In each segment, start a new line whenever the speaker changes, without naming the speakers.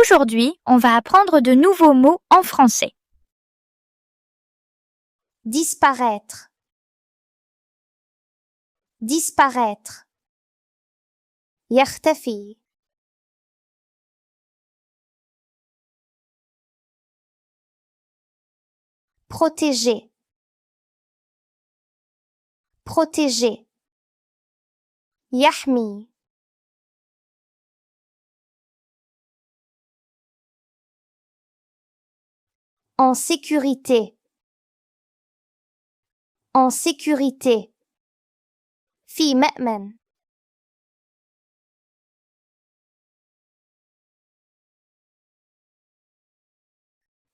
Aujourd'hui, on va apprendre de nouveaux mots en français.
Disparaître. Disparaître. يختفي. Protéger. Protéger. يحمي. En sécurité. En sécurité. في مأمن.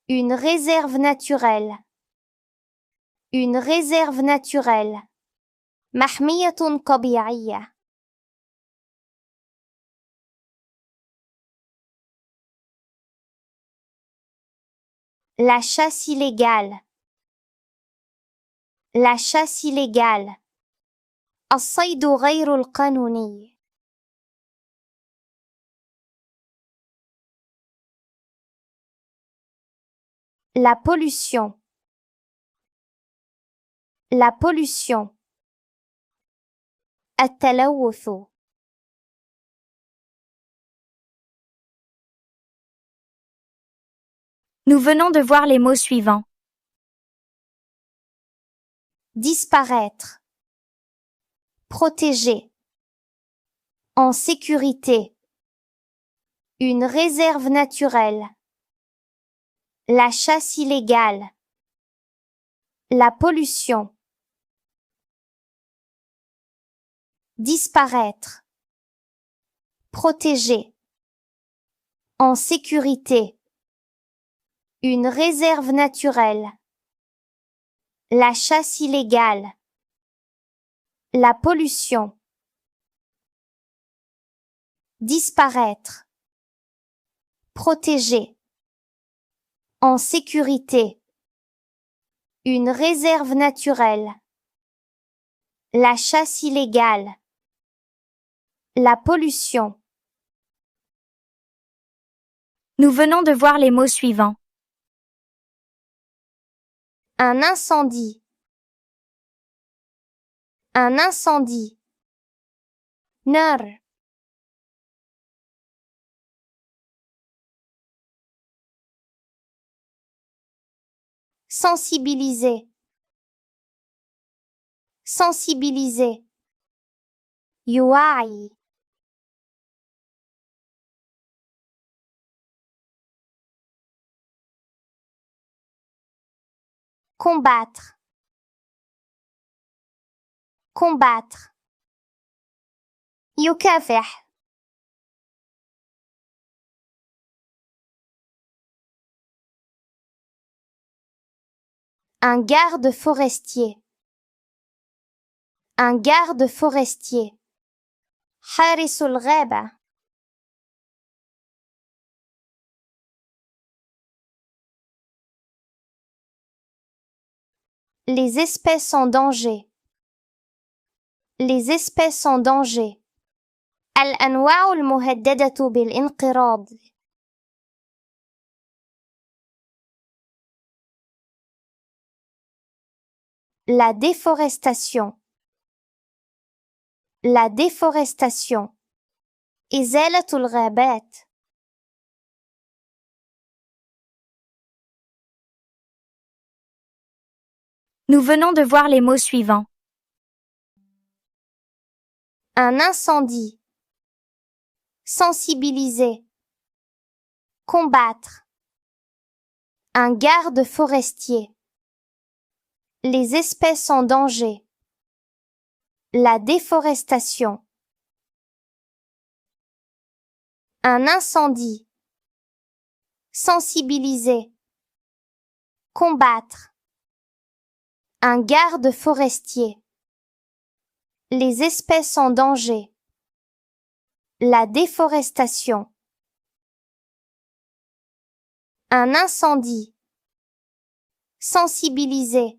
Une réserve naturelle. Une réserve naturelle. محمية طبيعية. La chasse illégale. La chasse illégale. الصيد غير القانوني. La pollution. La pollution. التلوث.
Nous venons de voir les mots suivants.
Disparaître. Protéger. En sécurité. Une réserve naturelle. La chasse illégale. La pollution. Disparaître. Protéger. En sécurité. Une réserve naturelle. La chasse illégale. La pollution. Disparaître. Protéger. En sécurité. Une réserve naturelle. La chasse illégale. La pollution.
Nous venons de voir les mots suivants.
Un incendie. Un incendie. نار. Sensibiliser. Sensibiliser. يوعي. Combattre. Combattre. يكافح. Un garde forestier. Un garde forestier. حارس الغابة. Les espèces en danger. Les espèces en danger. الأنواع المهددة بالانقراض. La déforestation. La déforestation. إزالة الغابات.
Nous venons de voir les mots suivants.
Un incendie. Sensibiliser. Combattre. Un garde forestier. Les espèces en danger. La déforestation. Un incendie. Sensibiliser. Combattre. Un garde forestier. Les espèces en danger. La déforestation. Un incendie. Sensibiliser.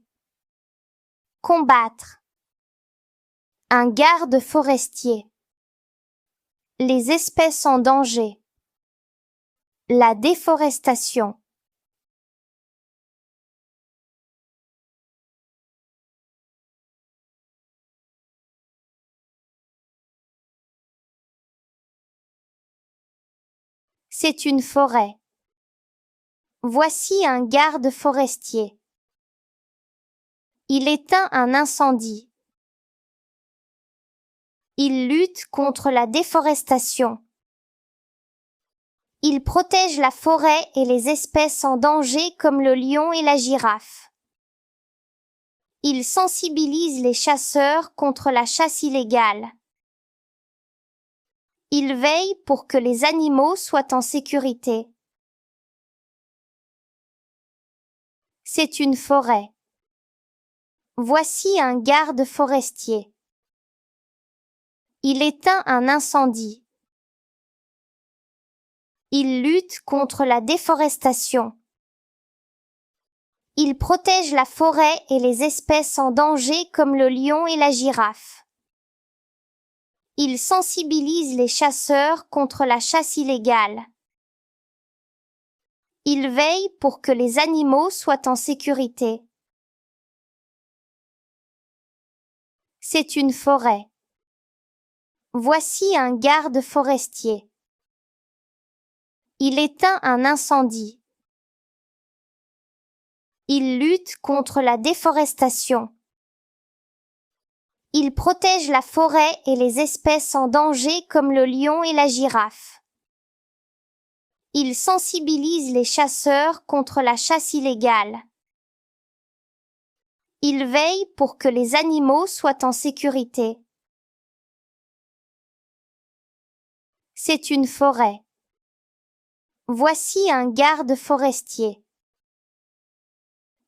Combattre. Un garde forestier. Les espèces en danger. La déforestation. C'est une forêt. Voici un garde forestier. Il éteint un incendie. Il lutte contre la déforestation. Il protège la forêt et les espèces en danger comme le lion et la girafe. Il sensibilise les chasseurs contre la chasse illégale. Il veille pour que les animaux soient en sécurité. C'est une forêt. Voici un garde forestier. Il éteint un incendie. Il lutte contre la déforestation. Il protège la forêt et les espèces en danger comme le lion et la girafe. Il sensibilise les chasseurs contre la chasse illégale. Il veille pour que les animaux soient en sécurité. C'est une forêt. Voici un garde forestier. Il éteint un incendie. Il lutte contre la déforestation. Il protège la forêt et les espèces en danger comme le lion et la girafe. Il sensibilise les chasseurs contre la chasse illégale. Il veille pour que les animaux soient en sécurité. C'est une forêt. Voici un garde forestier.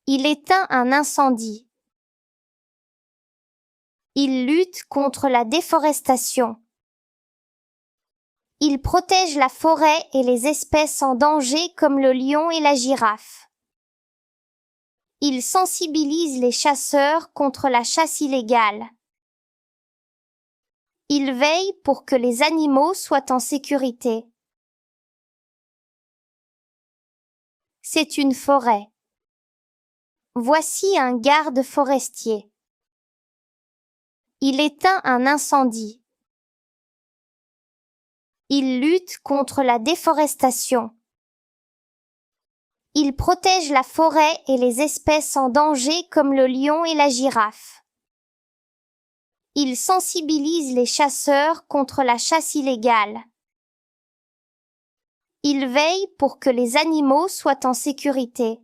Il éteint un incendie. Il lutte contre la déforestation. Il protège la forêt et les espèces en danger comme le lion et la girafe. Il sensibilise les chasseurs contre la chasse illégale. Il veille pour que les animaux soient en sécurité. C'est une forêt. Voici un garde forestier. Il éteint un incendie. Il lutte contre la déforestation. Il protège la forêt et les espèces en danger comme le lion et la girafe. Il sensibilise les chasseurs contre la chasse illégale. Il veille pour que les animaux soient en sécurité.